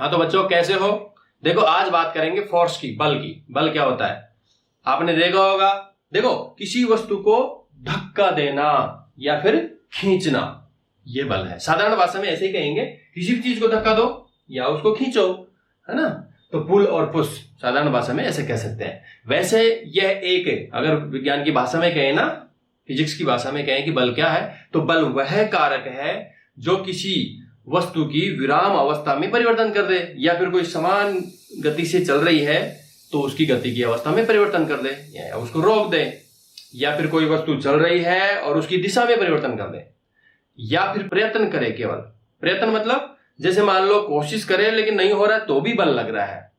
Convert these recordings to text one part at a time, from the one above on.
हाँ तो बच्चों कैसे हो? देखो आज बात करेंगे फोर्स की, बल की। बल क्या होता है आपने देखा होगा। देखो किसी वस्तु को धक्का देना या फिर खींचना, ये बल है। साधारण भाषा में ऐसे ही कहेंगे, किसी भी चीज को धक्का दो या उसको खींचो, है ना। तो पुल और पुश साधारण भाषा में ऐसे कह सकते हैं। वैसे यह एक, अगर विज्ञान की भाषा में कहें ना, फिजिक्स की भाषा में कहें कि बल क्या है, तो बल वह कारक है जो किसी वस्तु की विराम अवस्था में परिवर्तन कर दे, या फिर कोई समान गति से चल रही है तो उसकी गति की अवस्था में परिवर्तन कर दे या उसको रोक दे, या फिर कोई वस्तु चल रही है और उसकी दिशा में परिवर्तन कर दे, या फिर प्रयत्न करे। केवल प्रयत्न मतलब जैसे मान लो कोशिश करे लेकिन नहीं हो रहा है तो भी बल लग रहा है।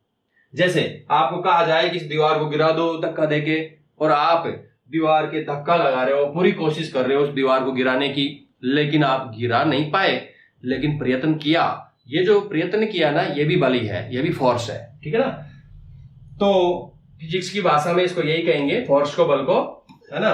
जैसे आपको कहा जाए कि इस दीवार को गिरा दो धक्का देके, और आप दीवार के धक्का लगा रहे हो, पूरी कोशिश कर रहे हो उस दीवार को गिराने की, लेकिन आप गिरा नहीं पाए, लेकिन प्रयत्न किया। ये जो प्रयत्न किया ना, ये भी बल ही है, ये भी फोर्स है, ठीक है ना। तो फिजिक्स की भाषा में इसको यही कहेंगे, फोर्स को, बल को, है ना,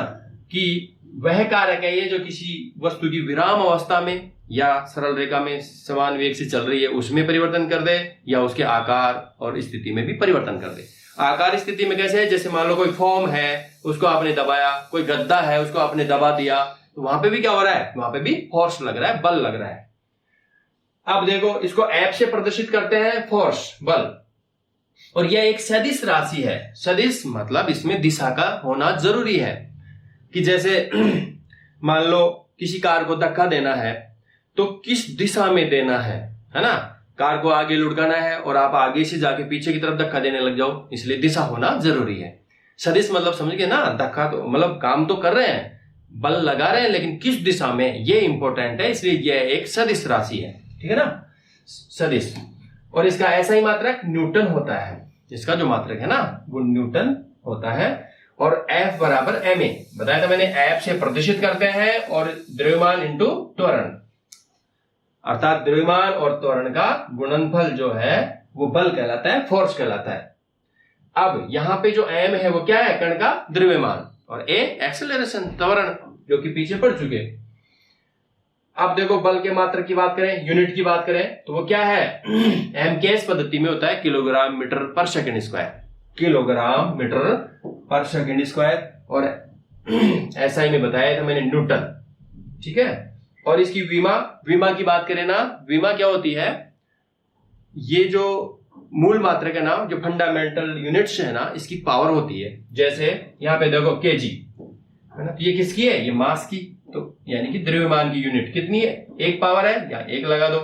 कि वह कारक है ये जो किसी वस्तु की विराम अवस्था में या सरल रेखा में समान वेग से चल रही है उसमें परिवर्तन कर दे, या उसके आकार और स्थिति में भी परिवर्तन कर दे। आकार स्थिति में कैसे है, जैसे मान लो कोई फॉर्म है उसको आपने दबाया, कोई गद्दा है उसको आपने दबा दिया, तो वहां पे भी क्या हो रहा है, वहां पे भी फोर्स लग रहा है, बल लग रहा है। अब देखो इसको ऐप से प्रदर्शित करते हैं, फोर्स, बल, और यह एक सदिश राशि है। सदिश मतलब इसमें दिशा का होना जरूरी है, कि जैसे मान लो किसी कार को धक्का देना है तो किस दिशा में देना है ना। कार को आगे लुढ़काना है और आप आगे से जाके पीछे की तरफ धक्का देने लग जाओ, इसलिए दिशा होना जरूरी है। सदिश मतलब समझ गए ना, धक्का तो मतलब काम तो कर रहे हैं, बल लगा रहे हैं, लेकिन किस दिशा में ये इंपॉर्टेंट है, इसलिए यह एक सदिश राशि है, ठीक है ना, सदिश। और इसका ऐसा ही मात्रक न्यूटन होता है, इसका जो मात्रक है ना वो न्यूटन होता है। और F बराबर ma बताया था मैंने, F से प्रदर्शित करते हैं, और द्रव्यमान इंटू त्वरण, अर्थात द्रव्यमान और त्वरण का गुणनफल जो है वो बल कहलाता है, फोर्स कहलाता है। अब यहां पे जो m है वो क्या है, कण का द्रव्यमान, और a एक्सेलरेशन, त्वरण, जो कि पीछे पड़ चुके। अब देखो बल के मात्रक की बात करें, यूनिट की बात करें, तो वो क्या है, एमकेएस पद्धति में होता है किलोग्राम मीटर पर सेकंड स्क्वायर, किलोग्राम मीटर पर सेकंड स्क्वायर, और एसआई में बताया था मैंने न्यूटन, ठीक है। और इसकी विमा की बात करें ना, विमा क्या होती है, ये जो मूल मात्रक है ना, जो फंडामेंटल यूनिट्स है ना, इसकी पावर होती है। जैसे यहाँ पे देखो केजी है ना, तो ये किसकी है, ये मास की, तो यानी कि द्रव्यमान की यूनिट कितनी है, एक पावर है, या एक लगा दो।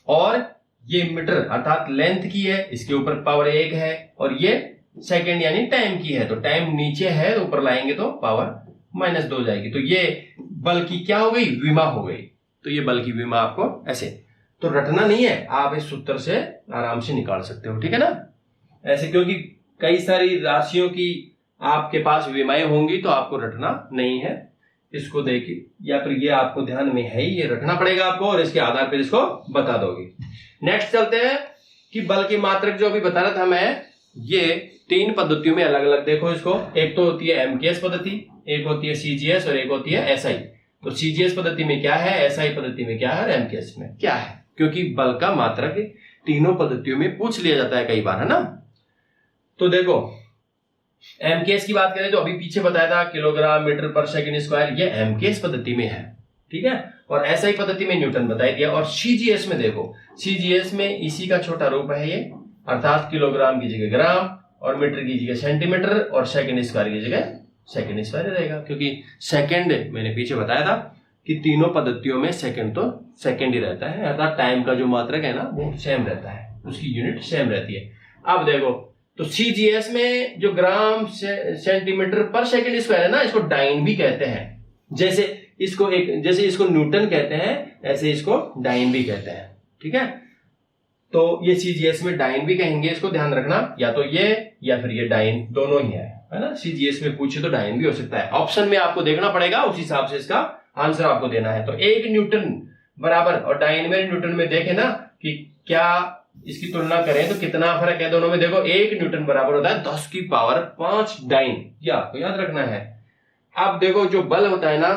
और ये मीटर अर्थात लेंथ की है, इसके ऊपर पावर एक है, और ये सेकंड यानी टाइम की है, तो टाइम नीचे है तो ऊपर लाएंगे तो पावर -2 हो जाएगी। तो ये बल की क्या हो गई, विमा हो गई। तो ये बल की विमा आपको ऐसे तो रटना नहीं है, आप इस सूत्र से आराम से निकाल सकते हो, ठीक है ना, ऐसे, क्योंकि कई सारी राशियों की आपके पास विमाएं होंगी तो आपको रटना नहीं है। इसको देखिए, या फिर ये आपको ध्यान में है ही, ये रखना पड़ेगा आपको, और इसके आधार पर इसको बता दोगे। नेक्स्ट चलते हैं कि बल की मात्रक जो अभी बता रहा था मैं, ये 3 पद्धतियों में अलग अलग देखो इसको। एक तो होती है एमकेएस पद्धति, एक होती है सीजीएस, और एक होती है एसआई। तो सीजीएस पद्धति में क्या है, एसआई पद्धति में क्या है, और एमकेएस में क्या है, क्योंकि बल का मात्रक तीनों पद्धतियों में पूछ लिया जाता है कई बार, है ना। तो देखो एमकेएस की बात करें तो अभी पीछे बताया था किलोग्राम मीटर पर सेकंड स्क्वायर, ये एमकेएस पद्धति में है, ठीक है। और एसआई पद्धति में न्यूटन बताई दिया। और सीजीएस में देखो, सीजीएस में इसी का छोटा रूप है ये, अर्थात किलोग्राम की जगह ग्राम, और मीटर की जगह सेंटीमीटर, और सेकंड स्क्वायर की जगह सेकंड स्क्वायर रहेगा, क्योंकि सेकंड मैंने पीछे बताया था कि तीनों पद्धतियों में सेकंड तो सेकंड ही रहता है, अर्थात टाइम का जो मात्रक है ना वो सेम रहता है, उसकी यूनिट सेम रहती है। अब देखो तो सीजीएस में जो ग्राम सेंटीमीटर पर सेकंड स्क्वायर है ना, इसको डाइन भी कहते हैं। जैसे इसको न्यूटन कहते हैं, ऐसे इसको डाइन भी कहते हैं, ठीक है। तो ये सीजीएस में डाइन भी कहेंगे, इसको ध्यान रखना, या तो ये या फिर ये डाइन, दोनों ही है ना। सीजीएस में पूछे तो डाइन भी हो सकता है, ऑप्शन में आपको देखना पड़ेगा, उस हिसाब से इसका आंसर आपको देना है। तो 1 न्यूटन बराबर, और डाइन में न्यूटन में देखे ना कि क्या इसकी तुलना करें तो कितना फर्क है दोनों में। देखो 1 न्यूटन बराबर होता है 10 की पावर 5 डाइन, ये आपको याद रखना है। अब देखो जो बल होता है ना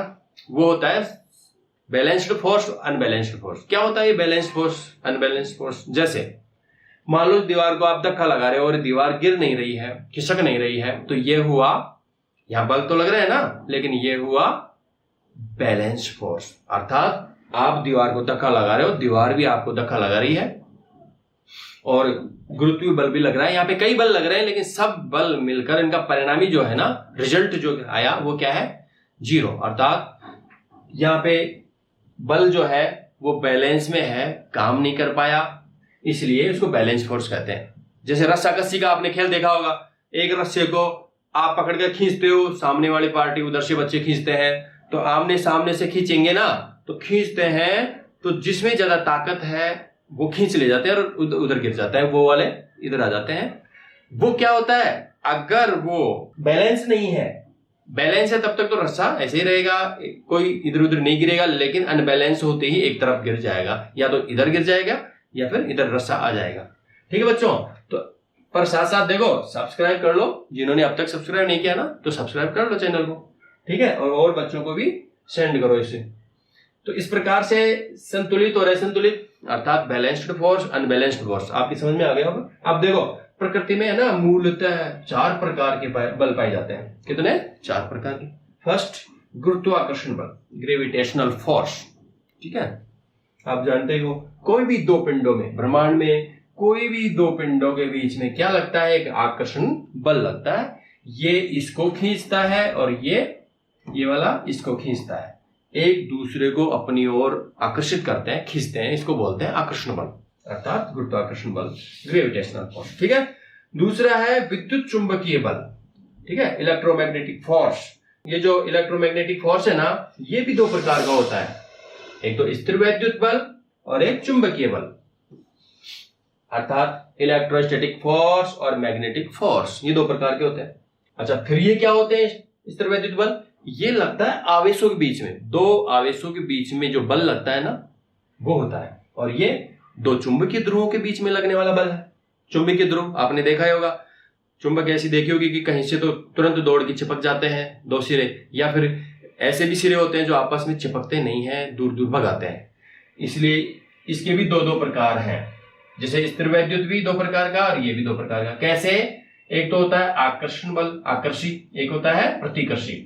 वो होता है बैलेंस्ड फोर्स, अनबैलेंस्ड फोर्स। क्या होता है ये बैलेंस्ड फोर्स, अनबैलेंस्ड फोर्स? जैसे मान लो दीवार को आप धक्का लगा रहे हो और दीवार गिर नहीं रही है, खिसक नहीं रही है, तो ये हुआ, यहां बल तो लग रहा है ना, लेकिन ये हुआ बैलेंस्ड फोर्स। अर्थात आप दीवार को धक्का लगा रहे हो, दीवार भी आपको धक्का लगा रही है और गुरुत्वीय बल भी लग रहा है। यहाँ पे कई बल लग रहे हैं, लेकिन सब बल मिलकर इनका परिणामी जो है ना, रिजल्ट जो आया वो क्या है? जीरो। अर्थात यहाँ पे बल जो है वो बैलेंस में है, काम नहीं कर पाया, इसलिए उसको बैलेंस फोर्स कहते हैं। जैसे रस्साकसी का आपने खेल देखा होगा, एक रस्से को आप पकड़ कर खींचते हो, सामने वाली पार्टी उधर से बच्चे खींचते हैं, तो आमने सामने से खींचेंगे ना, तो खींचते हैं तो जिसमें ज्यादा ताकत है वो खींच ले जाते हैं और उधर गिर जाता है, वो वाले इधर आ जाते हैं। वो क्या होता है, अगर वो बैलेंस नहीं है, बैलेंस है तब तक तो रस्सा ऐसे ही रहेगा, कोई इधर उधर नहीं गिरेगा, लेकिन अनबैलेंस होते ही एक तरफ गिर जाएगा, या तो इधर गिर जाएगा या फिर इधर रस्सा आ जाएगा। ठीक है बच्चों, तो पर साथ साथ देखो सब्सक्राइब कर लो, जिन्होंने अब तक सब्सक्राइब नहीं किया ना तो सब्सक्राइब कर लो चैनल को, ठीक है, और बच्चों को भी सेंड करो इसे। तो इस प्रकार से संतुलित और असंतुलित अर्थात बैलेंस्ड फोर्स, अनबैलेंस्ड फोर्स आपकी समझ में आ गया होगा। अब देखो प्रकृति में है ना मूलतः 4 प्रकार के बल पाए जाते हैं। कितने? 4 प्रकार के। फर्स्ट, गुरुत्वाकर्षण बल, ग्रेविटेशनल फोर्स। ठीक है, आप जानते हो कोई भी दो पिंडों में, ब्रह्मांड में कोई भी दो पिंडों के बीच में क्या लगता है? एक आकर्षण बल लगता है। ये इसको खींचता है और ये वाला इसको खींचता है, एक दूसरे को अपनी ओर आकर्षित करते हैं, खींचते हैं, इसको बोलते हैं आकर्षण बल अर्थात गुरुत्वाकर्षण बल, ग्रेविटेशनल फोर्स। ठीक है, दूसरा है विद्युत चुंबकीय बल। ठीक है, इलेक्ट्रोमैग्नेटिक फोर्स। ये जो इलेक्ट्रोमैग्नेटिक फोर्स है ना, ये भी 2 प्रकार का होता है, एक तो स्थिर वैद्युत बल और एक चुंबकीय बल, अर्थात इलेक्ट्रोस्टैटिक फोर्स और मैग्नेटिक फोर्स, ये 2 प्रकार के होते हैं। अच्छा, फिर ये क्या होते हैं स्थिर वैद्युत बल? ये लगता है आवेशों के बीच में, 2 आवेशों के बीच में जो बल लगता है ना वो होता है, और ये 2 चुंबकीय ध्रुवों के बीच में लगने वाला बल है। चुंबकीय ध्रुव आपने देखा ही होगा, चुंबक ऐसी देखी होगी कि कहीं से तो तुरंत दौड़ के चिपक जाते हैं 2 सिरे, या फिर ऐसे भी सिरे होते हैं जो आपस में चिपकते नहीं है, दूर दूर भगाते हैं। इसलिए इसके भी 2 प्रकार हैं, जैसे स्थिर वैद्युत भी 2 प्रकार का और ये भी 2 प्रकार का। कैसे? एक तो होता है आकर्षण बल, आकर्षी, एक होता है प्रतिकर्षी।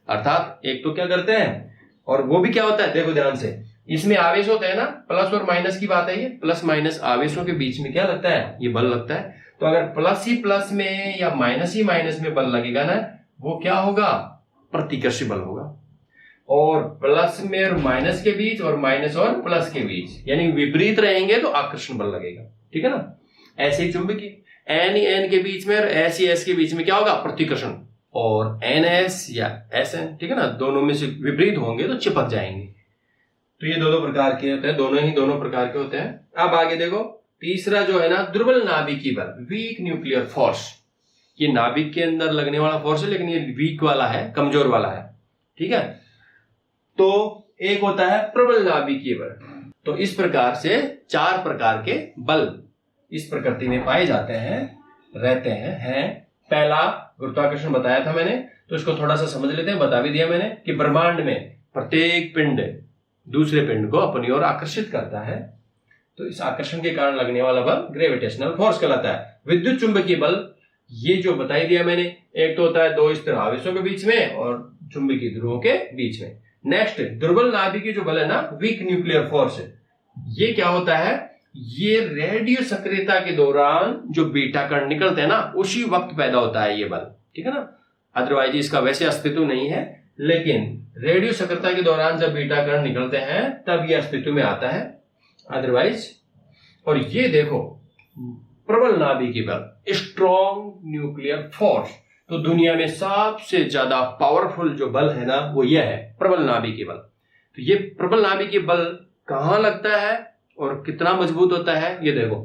अर्थात एक तो क्या करते हैं, और वो भी क्या होता है, देखो ध्यान से, इसमें आवेश होता है ना, प्लस और माइनस की बात है, ये प्लस माइनस आवेशों के बीच में क्या लगता है? ये बल लगता है। तो अगर प्लस ही प्लस में या माइनस ही माइनस में बल लगेगा ना, वो क्या होगा? प्रतिकर्षी बल होगा। और प्लस में और माइनस के बीच और माइनस और प्लस के बीच यानी विपरीत रहेंगे तो आकर्षण बल लगेगा। ठीक है ना, ऐसे ही चुंबकीय एन के बीच में और एस के बीच में क्या होगा? प्रतिकर्षण। और एस या एन, ठीक है ना, दोनों में से विपरीत होंगे तो चिपक जाएंगे। तो ये 2 प्रकार के होते हैं, दोनों प्रकार के होते हैं। अब आगे देखो, तीसरा जो है ना दुर्बल नाभिकीय बल, वीक न्यूक्लियर फोर्स। ये नाभिक के अंदर लगने वाला फोर्स है, लेकिन ये वीक वाला है, कमजोर वाला है। ठीक है, तो एक होता है प्रबल नाभिकीय बल। तो इस प्रकार से 4 प्रकार के बल इस प्रकृति में पाए जाते हैं, रहते हैं। पहला गुरुत्वाकर्षण बताया था मैंने, तो इसको थोड़ा सा समझ लेते हैं, बता भी दिया मैंने कि ब्रह्मांड में प्रत्येक पिंड दूसरे पिंड को अपनी ओर आकर्षित करता है, तो इस आकर्षण के कारण लगने वाला बल ग्रेविटेशनल फोर्स कहलाता है। विद्युत चुंबकीय बल, ये जो बताई दिया मैंने, एक तो होता है 2 स्थिर आवेशों के बीच में और चुंबकीय ध्रुवों के बीच में। नेक्स्ट, दुर्बल नाभिकीय जो बल है ना, वीक न्यूक्लियर फोर्स, ये क्या होता है? ये रेडियो सक्रियता के दौरान जो बीटा कण निकलते हैं ना, उसी वक्त पैदा होता है ये बल। ठीक है ना, अदरवाइज इसका वैसे अस्तित्व नहीं है, लेकिन रेडियो सक्रियता के दौरान जब बीटा कण निकलते हैं तब ये अस्तित्व में आता है, अदरवाइज। और ये देखो प्रबल नाभिकीय बल, स्ट्रॉन्ग न्यूक्लियर फोर्स, तो दुनिया में सबसे ज्यादा पावरफुल जो बल है ना वो यह है प्रबल नाभिकीय बल। तो ये प्रबल नाभिकीय बल कहां लगता है और कितना मजबूत होता है, ये देखो।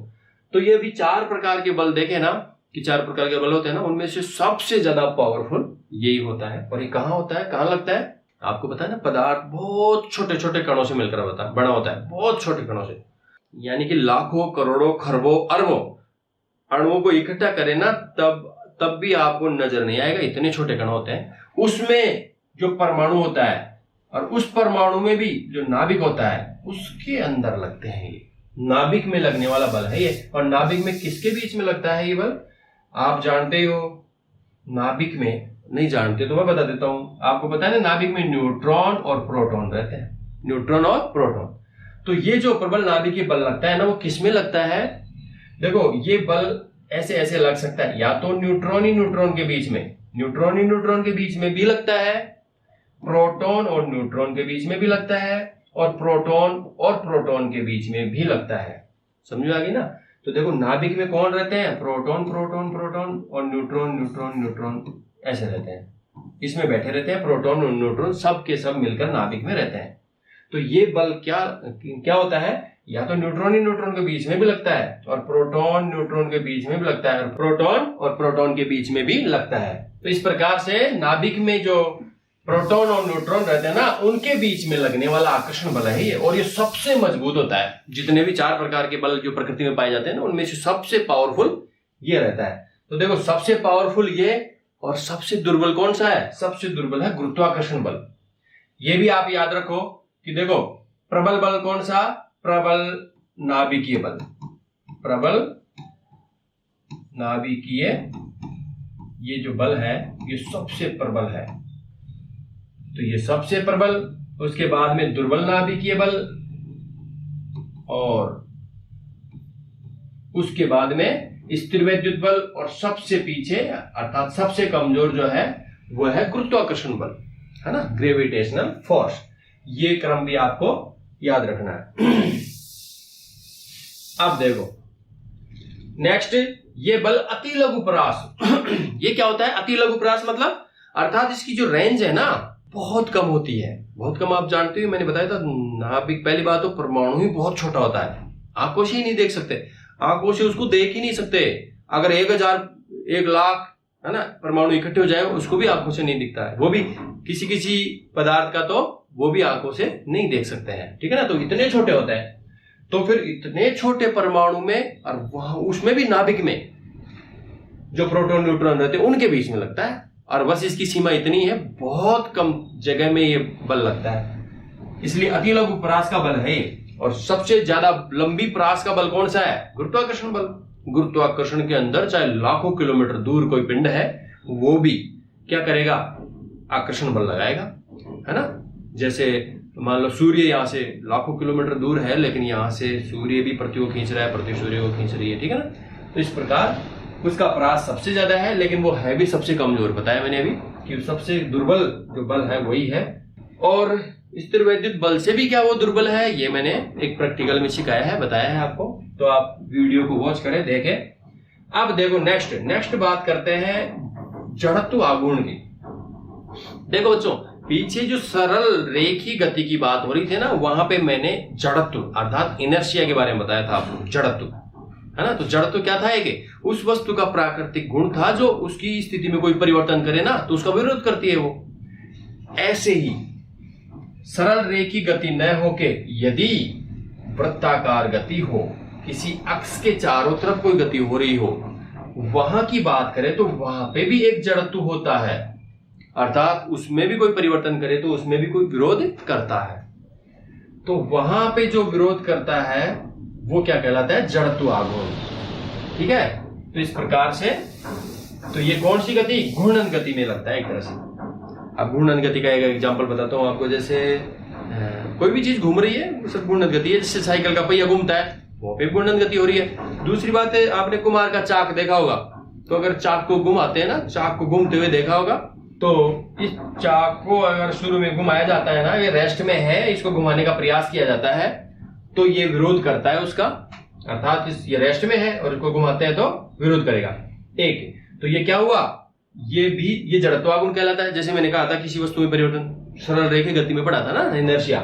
तो ये भी 4 प्रकार के बल देखे ना कि 4 प्रकार के बल होते हैं ना, उनमें से सबसे ज्यादा पावरफुल यही होता है। और ये कहां होता है, कहां लगता है? आपको पता है ना, पदार्थ बहुत छोटे छोटे कणों से मिलकर बड़ा होता है, बहुत छोटे कणों से, यानी कि लाखों करोड़ों खरबों अरबों अणुओं को इकट्ठा करें ना तब भी आपको नजर नहीं आएगा, इतने छोटे कण होते हैं। उसमें जो परमाणु होता है, और उस परमाणु में भी जो नाभिक होता है उसके अंदर लगते हैं। ये नाभिक में लगने वाला बल है ये। और नाभिक में किसके बीच में लगता है ये बल? आप जानते हो नाभिक में, नहीं जानते तो मैं बता देता हूं। आपको पता है ना, नाभिक में न्यूट्रॉन और प्रोटॉन रहते हैं, न्यूट्रॉन और प्रोटॉन। तो ये जो प्रबल नाभिकीय बल लगता है ना, वो किस में लगता है? देखो, ये बल ऐसे ऐसे लग सकता है, या तो न्यूट्रॉन ही न्यूट्रॉन के बीच में, न्यूट्रॉन ही न्यूट्रॉन के बीच में भी लगता है, प्रोटॉन और न्यूट्रॉन के बीच में भी लगता है, और प्रोटॉन और प्रोटॉन के बीच में भी लगता है। समझ में आ गई ना? तो देखो, नाभिक में कौन रहते हैं? प्रोटॉन प्रोटॉन प्रोटॉन, और न्यूट्रॉन न्यूट्रॉन न्यूट्रॉन ऐसे रहते हैं। इसमें बैठे रहते हैं प्रोटॉन और न्यूट्रॉन, सब के सब मिलकर नाभिक में रहते हैं। तो ये बल क्या होता है? या तो न्यूट्रॉन ही न्यूट्रॉन के बीच में भी लगता है, और प्रोटॉन न्यूट्रॉन के बीच में भी लगता है, और प्रोटॉन और प्रोटॉन के बीच में भी लगता है। तो इस प्रकार से नाभिक में जो प्रोटॉन और न्यूट्रॉन रहते हैं ना, उनके बीच में लगने वाला आकर्षण बल है ये। और ये सबसे मजबूत होता है। जितने भी 4 प्रकार के बल जो प्रकृति में पाए जाते हैं ना, उनमें से सबसे पावरफुल ये रहता है। तो देखो, सबसे पावरफुल ये, और सबसे दुर्बल कौन सा है? सबसे दुर्बल है गुरुत्वाकर्षण बल। ये भी आप याद रखो कि देखो, प्रबल बल कौन सा? प्रबल नाभिकीय बल। प्रबल नाभिकीय ये जो बल है ये सबसे प्रबल है। तो ये सबसे प्रबल, उसके बाद में दुर्बल नाभिकीय बल, और उसके बाद में स्थिर वैद्युत बल, और सबसे पीछे अर्थात सबसे कमजोर जो है वो है गुरुत्वाकर्षण बल, है ना, ग्रेविटेशनल फोर्स। ये क्रम भी आपको याद रखना है। अब देखो नेक्स्ट, ये बल अति लघु परास। ये क्या होता है? अति लघु परास मतलब अर्थात इसकी जो रेंज है ना बहुत कम होती है, बहुत कम। आप जानते हो, मैंने बताया था नाभिक, पहली बात तो परमाणु ही बहुत छोटा होता है, आंखों से ही नहीं देख सकते, आंखों से उसको देख ही नहीं सकते। अगर 1000 1,00,000 है ना परमाणु इकट्ठे हो जाए, उसको भी आंखों से नहीं दिखता है। वो भी किसी किसी पदार्थ का तो वो भी आंखों से नहीं देख सकते हैं, ठीक है ना। तो इतने छोटे होते हैं। तो फिर इतने छोटे परमाणु में, और वहां उसमें भी नाभिक में जो प्रोटॉन न्यूट्रॉन रहते हैं उनके बीच में लगता है। और बस इसकी सीमा इतनी है, बहुत कम जगह में ये बल लगता है, इसलिए अति लघु परास का बल है ये। और सबसे ज्यादा लंबी परास का बल कौन सा है? गुरुत्वाकर्षण बल। गुरुत्वाकर्षण के अंदर चाहे लाखों किलोमीटर दूर कोई पिंड है, वो भी क्या करेगा? आकर्षण बल लगाएगा, है ना। जैसे मान लो सूर्य यहाँ से लाखों किलोमीटर दूर है, लेकिन यहाँ से सूर्य भी पृथ्वी को खींच रहा है, पृथ्वी सूर्य को खींच रही है, ठीक है ना। तो इस प्रकार उसका परास सबसे ज्यादा है, लेकिन वो है भी सबसे कमजोर। बताया मैंने अभी कि सबसे दुर्बल जो बल है वही है। और स्थिर वैद्युत बल से भी क्या वो दुर्बल है, ये मैंने एक प्रैक्टिकल में सिखाया है, बताया है आपको। तो आप वीडियो को वॉच करें, देखें। अब देखो नेक्स्ट बात करते हैं जड़त्व आघूर्ण की। देखो बच्चों, पीछे जो सरल रेखी गति की बात हो रही थी ना, वहां पे मैंने जड़त्व अर्थात इनर्शिया के बारे में बताया था आपको, जड़त्व, है ना। तो जड़त्व क्या था? एक उस वस्तु का प्राकृतिक गुण था जो उसकी स्थिति में कोई परिवर्तन करे ना तो उसका विरोध करती है वो। ऐसे ही सरल रेखी गति न होके यदि वृत्ताकार गति हो, किसी अक्ष के चारों तरफ कोई गति हो रही हो, वहां की बात करें तो वहां पे भी एक जड़त्व होता है, अर्थात उसमें भी कोई परिवर्तन करे तो उसमें भी कोई विरोध करता है। तो वहां पे जो विरोध करता है वो क्या कहलाता है? जड़त्व आघूर्ण, ठीक है। तो इस प्रकार से, तो ये कौन सी गति? घूर्णन गति में लगता है एक तरह से। अब घूर्णन गति का एक एग्जांपल बताता हूं आपको। जैसे कोई भी चीज घूम रही है, सब घूर्णन गति है। जैसे साइकिल का पहिया घूमता है, वो पे घूर्णन गति हो रही है। दूसरी बात है, आपने कुम्हार का चाक देखा होगा, तो अगर चाक को घुमाते हैं ना, चाक को घूमते हुए देखा होगा, तो इस चाक को अगर शुरू में घुमाया जाता है ना, ये रेस्ट में है, इसको घुमाने का प्रयास किया जाता है, तो ये विरोध करता है उसका, अर्थात ये रेस्ट में है और इसको घुमाते हैं तो विरोध करेगा। एक तो ये क्या हुआ? ये जड़त्वागुण कहलाता है। जैसे मैंने कहा था किसी वस्तु में परिवर्तन, सरल रेखी गति में पढ़ा था ना, इनर्शिया।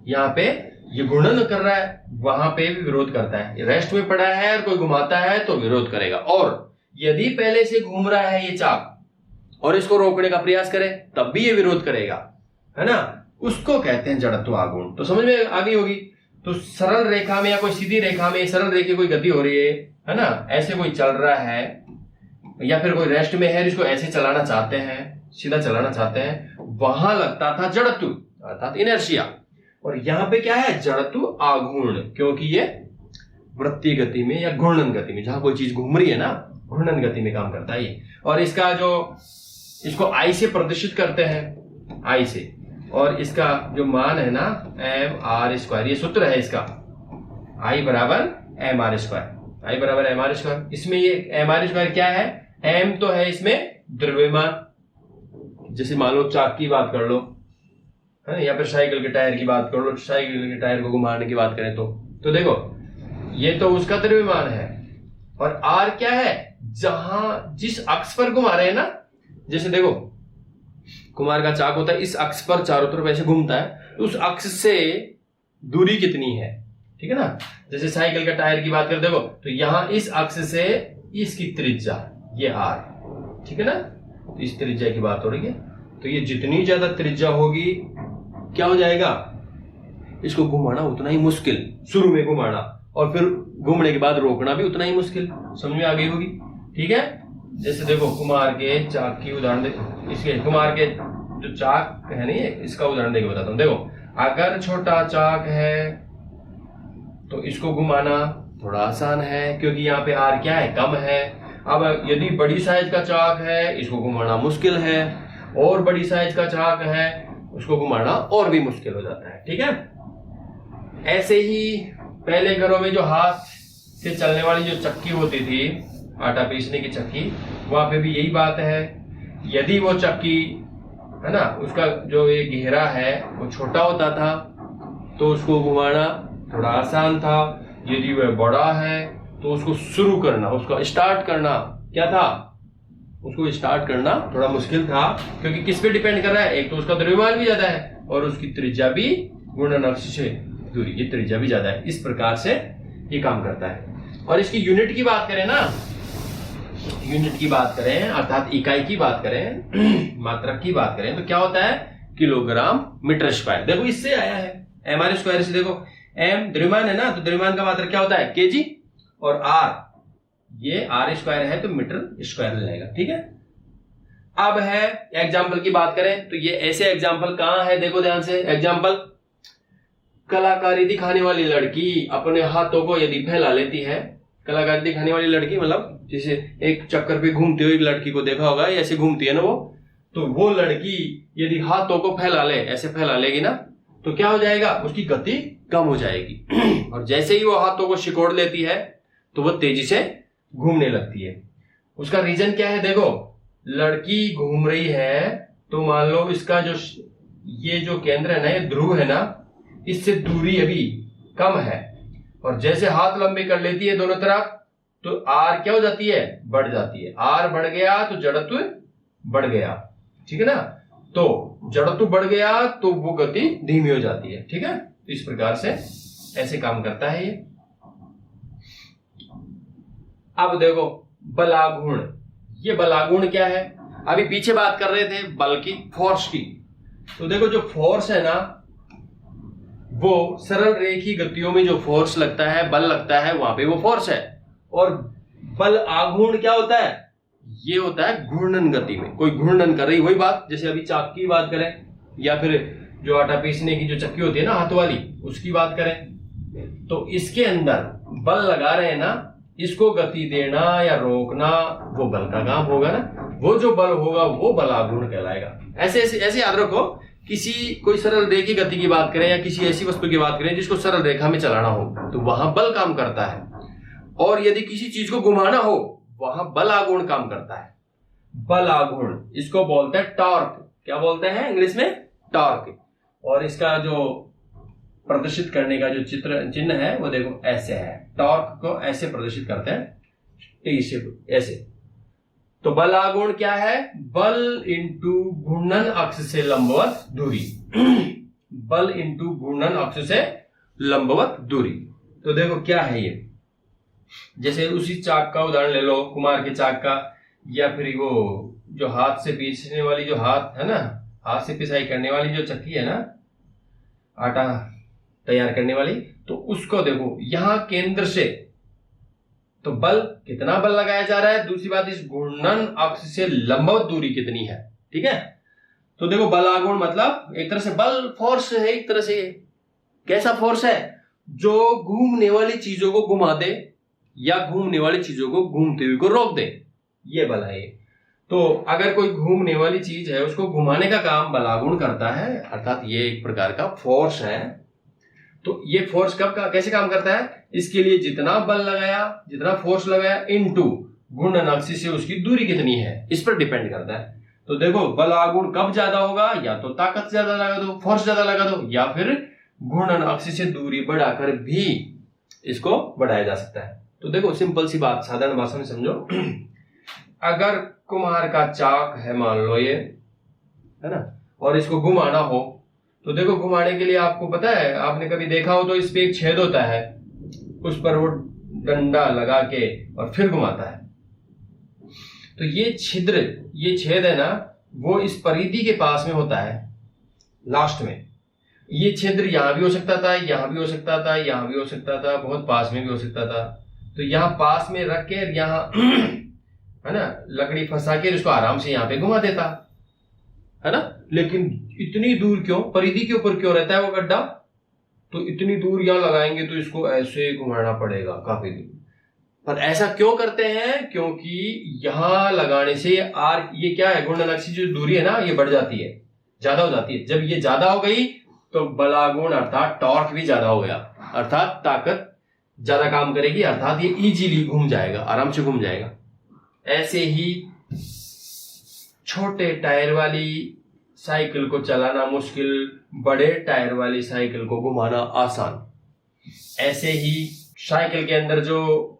यहाँ पे ये घूर्णन कर रहा है, वहां पे भी विरोध करता है। रेस्ट में पड़ा है और कोई घुमाता है तो विरोध करेगा। और यदि पहले से घूम रहा है ये चाक और इसको रोकने का प्रयास करे तब भी ये विरोध करेगा, है ना। उसको कहते हैं जड़त्व आघूर्ण। तो समझ में आ गई होगी। तो सरल रेखा में या कोई सीधी रेखा में सरल रेखा कोई गति हो रही है ना, ऐसे कोई चल रहा है, या फिर कोई रेस्ट में है, इसको ऐसे चलाना चाहते हैं, सीधा चलाना चाहते हैं, वहां लगता था जड़त्व, अर्थात इनर्शिया। और यहां पे क्या है, जड़त्व आघूर्ण, क्योंकि ये वृत्तीय गति में या घूर्णन गति में, जहां कोई चीज घूम रही है ना, घूर्णन गति में काम करता है ये। और इसका जो, इसको आई से प्रदर्शित करते हैं, आई से, और इसका जो मान है ना mr², ये सूत्र है इसका, I बराबर mr², I बराबर mr²। इसमें ये mr² क्या है, m तो है इसमें द्रव्यमान, जैसे मान लो चाक की बात कर लो, है ना, या फिर साइकिल के टायर की बात कर लो, साइकिल के टायर को घुमाने की बात करें तो देखो ये तो उसका द्रव्यमान है। और r क्या है, जहां जिस अक्ष पर घुमा रहे हैं ना, जैसे देखो कुमार का चाक होता है, इस अक्ष पर चारों तरफ ऐसे घूमता है, तो उस अक्ष से दूरी कितनी है, ठीक है ना। जैसे साइकिल का टायर की बात करें, देखो तो यहां इस अक्ष से इसकी त्रिज्या ये r, ठीक है ना, तो इस त्रिज्या की बात हो रही है। तो ये जितनी ज्यादा त्रिज्या होगी क्या हो जाएगा, इसको घुमाना उतना ही मुश्किल, शुरू में घुमाना, और फिर घूमने के बाद रोकना भी उतना ही मुश्किल। समझ में आ गई होगी, ठीक है। जैसे देखो कुमार के चाक की उदाहरण दे, इसके कुमार के जो चाक है नहीं, इसका उदाहरण देके बताता हूं। देखो अगर छोटा चाक है तो इसको घुमाना थोड़ा आसान है, क्योंकि यहाँ पे r क्या है, कम है। अब यदि बड़ी साइज का चाक है, इसको घुमाना मुश्किल है, और बड़ी साइज का चाक है उसको घुमाना और भी मुश्किल हो जाता है, ठीक है। ऐसे ही पहले घरों में जो हाथ से चलने वाली जो चक्की होती थी, आटा पीसने की चक्की, वहां पे भी यही बात है। यदि वो चक्की है ना, उसका जो ये घेरा है वो छोटा होता था तो उसको घुमाना थोड़ा आसान था। यदि वह बड़ा है तो उसको शुरू करना, उसका स्टार्ट करना क्या था, उसको स्टार्ट करना थोड़ा मुश्किल था, क्योंकि किस पे डिपेंड कर रहा है, एक तो उसका द्रव्यमान भी ज्यादा है और उसकी त्रिज्या भी घूर्णन अक्ष से दूरी की त्रिज्या भी ज्यादा है। इस प्रकार से ये काम करता है। और इसकी यूनिट की बात करें ना, यूनिट की बात करें अर्थात इकाई की बात करें, मात्रक की बात करें, तो क्या होता है, किलोग्राम मीटर स्क्वायर। देखो इससे आया है, mr² से। देखो m द्रव्यमान है ना, तो द्रव्यमान का मात्रक क्या होता है, kg, और r ये r² है तो मीटर स्क्वायर हो जाएगा, ठीक है। अब है एग्जाम्पल की बात करें तो ये ऐसे एग्जाम्पल कहां है, देखो ध्यान से। एग्जाम्पल, कलाकारी दिखाने वाली लड़की अपने हाथों को यदि फैला लेती है, कलाकारी दिखाने वाली लड़की मतलब जैसे एक चक्कर पे घूमती हुई लड़की को देखा होगा, ऐसे घूमती है ना वो, तो वो लड़की यदि हाथों को फैला ले, ऐसे फैला लेगी ना, तो क्या हो जाएगा, उसकी गति कम हो जाएगी। और जैसे ही वो हाथों को सिकोड़ लेती है तो वो तेजी से घूमने लगती है। उसका रीजन क्या है, देखो लड़की घूम रही है तो मान लो इसका जो ये जो केंद्र है ना, ये ध्रुव है ना, इससे दूरी अभी कम है, और जैसे हाथ लंबे कर लेती है दोनों तरफ तो r क्या हो जाती है, बढ़ जाती है। r बढ़ गया तो जड़त्व बढ़ गया, ठीक है ना। तो जड़त्व बढ़ गया तो वो गति धीमी हो जाती है, ठीक है। तो इस प्रकार से ऐसे काम करता है ये। अब देखो बलागुण, ये बलागुण क्या है, अभी पीछे बात कर रहे थे बल की, फोर्स की। तो देखो जो फोर्स है ना, वो सरल रेखी गतियों में जो फोर्स लगता है, बल लगता है, वहां पे वो फोर्स है। और बल आघूर्ण क्या होता है, ये होता है घूर्णन गति में, कोई घूर्णन कर रही, वही बात जैसे अभी चाक की बात करें, या फिर जो आटा पीसने की जो चक्की होती है ना हाथ वाली, उसकी बात करें, तो इसके अंदर बल लगा रहे हैं ना, इसको गति देना या रोकना वो बल का काम होगा ना, वो जो बल होगा वो बलागुण कहलाएगा। ऐसे ऐसे ऐसे याद रखो, किसी कोई सरल रेखी गति की बात करें या किसी ऐसी वस्तु की बात करें जिसको सरल रेखा में चलाना हो, तो वहां बल काम करता है। और यदि किसी चीज को घुमाना हो, वहां बलागुण काम करता है। बलागुण इसको बोलते हैं टॉर्क। क्या बोलते हैं इंग्लिश में, टॉर्क। और इसका जो प्रदर्शित करने का जो चिन्ह है वो देखो ऐसे है, टॉर्क को ऐसे प्रदर्शित करते हैं, टी से ऐसे। तो बलागुण क्या है, बल इंटू घूर्णन अक्ष से लंबवत दूरी। बल इंटू घूर्णन अक्ष से लंबवत दूरी। तो देखो क्या है ये, जैसे उसी चाक का उदाहरण ले लो, कुमार के चाक का, या फिर वो जो हाथ से पीसने वाली जो हाथ है ना, हाथ से पिसाई करने वाली जो चक्की है ना, आटा तैयार करने वाली, तो उसको देखो यहां केंद्र से तो बल, कितना बल लगाया जा रहा है। दूसरी बात, इस घूर्णन अक्ष से लंबवत दूरी कितनी है, ठीक है। तो देखो बलागुण मतलब एक तरह से बल, फोर्स है एक तरह से। कैसा फोर्स है? जो घूमने वाली चीजों को घुमा दे या घूमने वाली चीजों को घूमते हुए को रोक दे, ये बल है ये। तो अगर कोई घूमने वाली चीज है उसको घुमाने का काम बलागुण करता है, अर्थात ये एक प्रकार का फोर्स है। तो ये फोर्स कैसे काम करता है? इसके लिए जितना बल लगाया, जितना फोर्स लगाया इनटू घूर्णन अक्ष से उसकी दूरी कितनी है, इस पर डिपेंड करता है। तो देखो बलागुण कब ज्यादा होगा? या तो ताकत ज्यादा लगा दो, फोर्स ज्यादा लगा दो, या फिर घूर्णन अक्ष से दूरी बढ़ाकर भी इसको बढ़ाया जा सकता है। तो देखो सिंपल सी बात, साधारण भाषा में समझो। अगर कुम्हार का चाक है मान लो ये, है ना, और इसको घुमाना हो, तो देखो घुमाने के लिए आपको पता है, आपने कभी देखा हो तो इस पे एक छेद होता है, उस पर वो डंडा लगा के और फिर घुमाता है। तो ये छिद्र, ये छेद है ना, वो इस परिधि के पास में होता है लास्ट में। ये छिद्र यहां भी हो सकता था, यहां भी हो सकता था, यहां भी हो सकता था, बहुत पास में भी हो सकता था। तो यहाँ पास में रख के यहाँ है ना लकड़ी फंसा के इसको आराम से यहाँ पे घुमा देता, है ना। लेकिन इतनी दूर क्यों, परिधि के ऊपर क्यों रहता है वो गड्ढा? तो इतनी दूर यहाँ लगाएंगे तो इसको ऐसे घुमाना पड़ेगा काफी दूर। पर ऐसा क्यों करते हैं? क्योंकि यहां लगाने से ये क्या है, घूर्णन अक्ष जो दूरी है ना ये बढ़ जाती है, ज्यादा हो जाती है। जब ये ज्यादा हो गई तो बलागुण अर्थात टॉर्क भी ज्यादा हो गया, अर्थात ताकत ज्यादा काम करेगी, अर्थात ये इजीली घूम जाएगा, आराम से घूम जाएगा। ऐसे ही छोटे टायर वाली साइकिल को चलाना मुश्किल, बड़े टायर वाली साइकिल को घुमाना आसान। ऐसे ही साइकिल के अंदर जो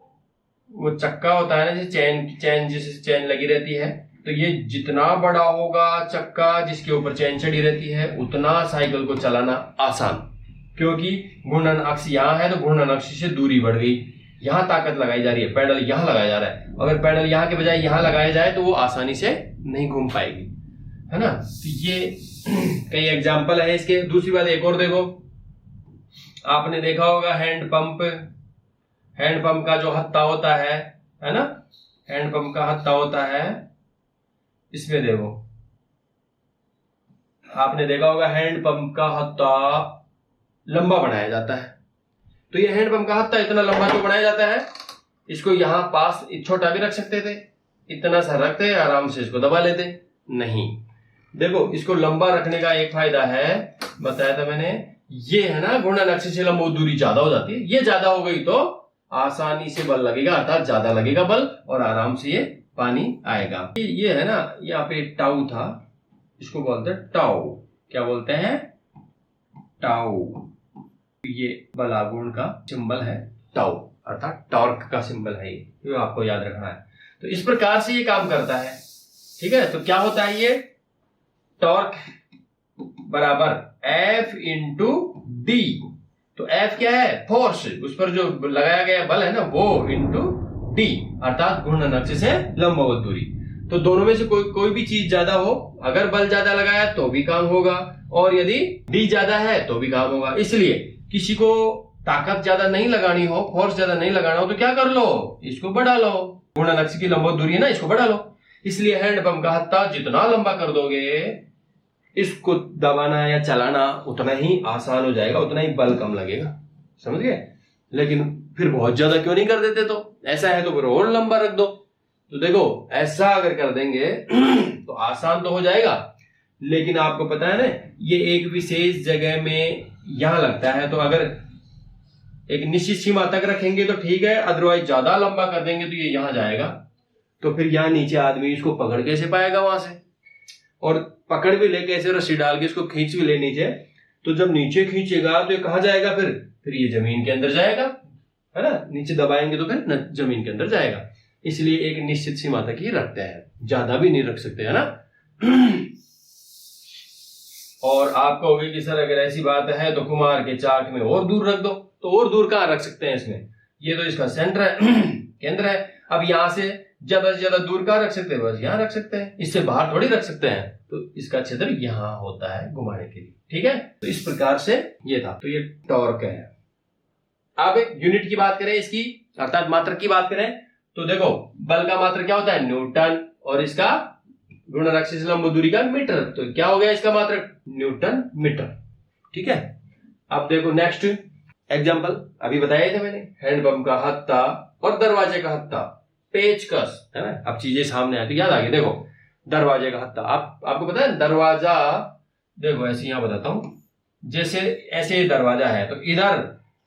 वो चक्का होता है ना, चैन जिससे चैन लगी रहती है, तो ये जितना बड़ा होगा चक्का जिसके ऊपर चैन चढ़ी रहती है उतना साइकिल को चलाना आसान, क्योंकि घूर्णन अक्ष यहाँ है तो घूर्णन अक्ष से दूरी बढ़ गई, यहाँ ताकत लगाई जा रही है, पैडल यहाँ लगाया जा रहा है। अगर पैडल यहाँ के बजाय यहाँ लगाया जाए तो वो आसानी से नहीं घूम पाएगी, है ना। तो ये कई एग्जाम्पल है इसके। दूसरी बात एक और देखो, आपने देखा होगा हैंडपंप का जो हत्था होता है ना, हैंडपंप का हत्था होता है, इसमें देखो आपने देखा होगा हैंडपंप का हत्था लंबा बनाया जाता है। तो ये हैंडपंप का हत्था इतना लंबा क्यों बनाया जाता है? इसको यहां पास छोटा भी रख सकते थे, इतना सा रखते आराम से इसको दबा लेते, नहीं। देखो इसको लंबा रखने का एक फायदा है, बताया था मैंने, ये है ना घूर्णन अक्ष से लंबा दूरी ज्यादा हो जाती है, ये ज्यादा हो गई तो आसानी से बल लगेगा, अर्थात ज्यादा लगेगा बल और आराम से ये पानी आएगा। ये है ना, यहाँ पे टाउ था, इसको बोलते हैं टाउ। क्या बोलते हैं? टाउ। ये बलागुण का सिंबल है टाउ, अर्थात टॉर्क का सिंबल है ये आपको याद रखना है। तो इस प्रकार से ये काम करता है, ठीक है। तो क्या होता है, ये टॉर्क बराबर F इंटू डी। तो F क्या है? फोर्स, उस पर जो लगाया गया बल है ना वो, इंटू डी अर्थात घूर्णन अक्ष से लंबवत दूरी। तो दोनों में से कोई भी चीज ज्यादा हो, अगर बल ज्यादा लगाया तो भी काम होगा, और यदि डी ज्यादा है तो भी काम होगा। इसलिए किसी को ताकत ज्यादा नहीं लगानी हो, फोर्स ज्यादा नहीं लगाना हो, तो क्या कर लो, इसको बढ़ा लो। घूर्णन अक्ष की लंबवत दूरी है ना, इसको बढ़ा लो। इसलिए हैंडपंप का हत्था जितना लंबा कर दोगे, इसको दबाना या चलाना उतना ही आसान हो जाएगा, उतना ही बल कम लगेगा, समझ गए। लेकिन फिर बहुत ज्यादा क्यों नहीं कर देते? तो ऐसा है तो फिर और लंबा रख दो। तो देखो ऐसा अगर कर देंगे तो आसान तो हो जाएगा, लेकिन आपको पता है ना ये एक विशेष जगह में यहां लगता है, तो अगर एक निश्चित सीमा तक रखेंगे तो ठीक है, अदरवाइज ज्यादा लंबा कर देंगे तो ये यहां जाएगा, तो फिर यहां नीचे आदमी इसको पकड़ कैसे पाएगा वहां से, और पकड़ भी ले कैसे, रस्सी डाल के इसको खींच भी ले नीचे, तो जब नीचे खींचेगा तो ये कहां जाएगा, फिर ये जमीन के अंदर जाएगा, है ना। नीचे दबाएंगे तो फिर जमीन के अंदर जाएगा। इसलिए एक निश्चित सीमा तक ही रखते हैं, ज्यादा भी नहीं रख सकते, है ना। और आप कहोगे कि सर अगर ऐसी बात है तो कुम्हार के चाक में और दूर रख दो, तो और दूर कहां रख सकते हैं इसमें, ये तो इसका सेंटर है, केंद्र है। अब यहां से ज्यादा दूर कहां रख सकते हैं, बस यहां रख सकते हैं, इससे बाहर थोड़ी रख सकते हैं। तो इसका क्षेत्र यहां होता है घुमाने के लिए, ठीक है। तो इस प्रकार से ये था, तो ये टॉर्क है। अब एक यूनिट की बात करें इसकी, अर्थात मात्रक की बात करें, तो देखो बल का मात्रक क्या होता है, न्यूटन, और इसका घूर्णन अक्ष से लंब दूरी का मीटर, तो क्या हो गया इसका मात्रक न्यूटन मीटर। ठीक है, अब देखो नेक्स्ट एग्जांपल अभी बताया था मैंने, हैंडपंप का हत्था और दरवाजे का हत्था, पेचकस, है ना। अब चीजें सामने आती याद आ गई। देखो दरवाजे का हत्था, आपको पता है दरवाजा, देखो ऐसे यहां बताता हूं, जैसे ऐसे दरवाजा है तो इधर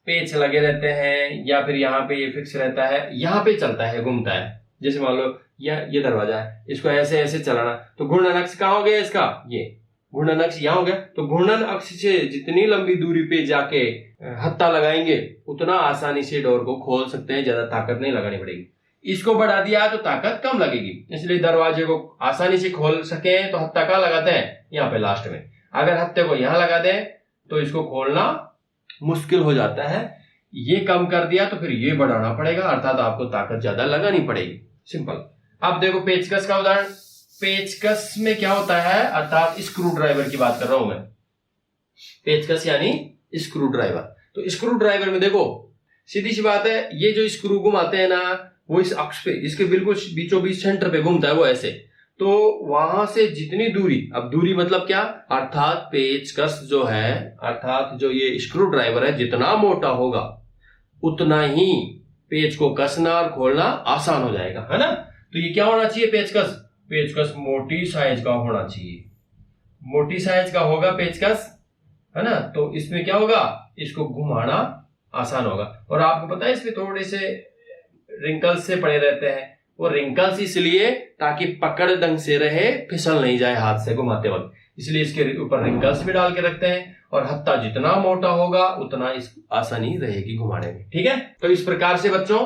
पेच लगे रहते हैं या फिर यहाँ पे ये फिक्स रहता है, यहाँ पे चलता है, घूमता है। जैसे मान लो ये दरवाजा है, इसको ऐसे ऐसे चलाना, तो घूर्णन अक्ष कहाँ हो गया इसका, ये घूर्णन अक्ष यहाँ हो गया। तो घूर्णन अक्ष से जितनी लंबी दूरी पे जाके हत्था लगाएंगे उतना आसानी से डोर को खोल सकते हैं, ज्यादा ताकत नहीं लगानी पड़ेगी। इसको बढ़ा दिया तो ताकत कम लगेगी, इसलिए दरवाजे को आसानी से खोल सके तो हत्था कहाँ लगाते हैं, यहाँ पे लास्ट में। अगर हत्थे को यहाँ लगा दें तो इसको खोलना मुश्किल हो जाता है। ये कम कर दिया तो फिर ये बढ़ाना पड़ेगा, अर्थात आपको ताकत ज्यादा लगानी पड़ेगी। सिंपल। अब देखो पेचकस का उदाहरण, पेचकस में क्या होता है, अर्थात स्क्रू ड्राइवर की बात कर रहा हूं मैं। पेचकस यानी स्क्रू ड्राइवर। तो स्क्रू ड्राइवर में देखो सीधी सी बात है, ये जो स्क्रू घुमाते हैं ना वो इस अक्ष पे, इसके बिल्कुल बीचों बीच सेंटर पे घूमता है वो ऐसे। तो वहां से जितनी दूरी, अब दूरी मतलब क्या, अर्थात पेचकस जो है, अर्थात जो ये स्क्रू ड्राइवर है जितना मोटा होगा उतना ही पेच को कसना और खोलना आसान हो जाएगा, है ना। तो ये क्या होना चाहिए, पेचकस, पेचकस मोटी साइज का होना चाहिए, मोटी साइज का होगा पेचकस, है ना। तो इसमें क्या होगा, इसको घुमाना आसान होगा। और आपको पता है इसमें थोड़े से रिंकल्स से पड़े रहते हैं, वो रिंकल्स इसलिए ताकि पकड़ ढंग से रहे, फिसल नहीं जाए हाथ से घुमाते वक्त, इसलिए इसके ऊपर रिंकल्स भी डाल के रखते हैं। और हत्था जितना मोटा होगा उतना इस आसानी रहेगी घुमाने में। ठीक है, तो इस प्रकार से बच्चों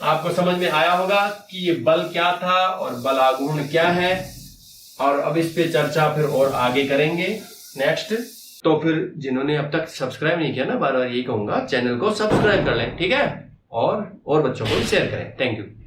आपको समझ में आया होगा कि ये बल क्या था और बल आघूर्ण क्या है, और अब इस पे चर्चा फिर और आगे करेंगे नेक्स्ट। तो फिर जिन्होंने अब तक सब्सक्राइब नहीं किया ना, बार बार यही कहूंगा चैनल को सब्सक्राइब कर लें, ठीक है, और बच्चों को शेयर करें। Thank you.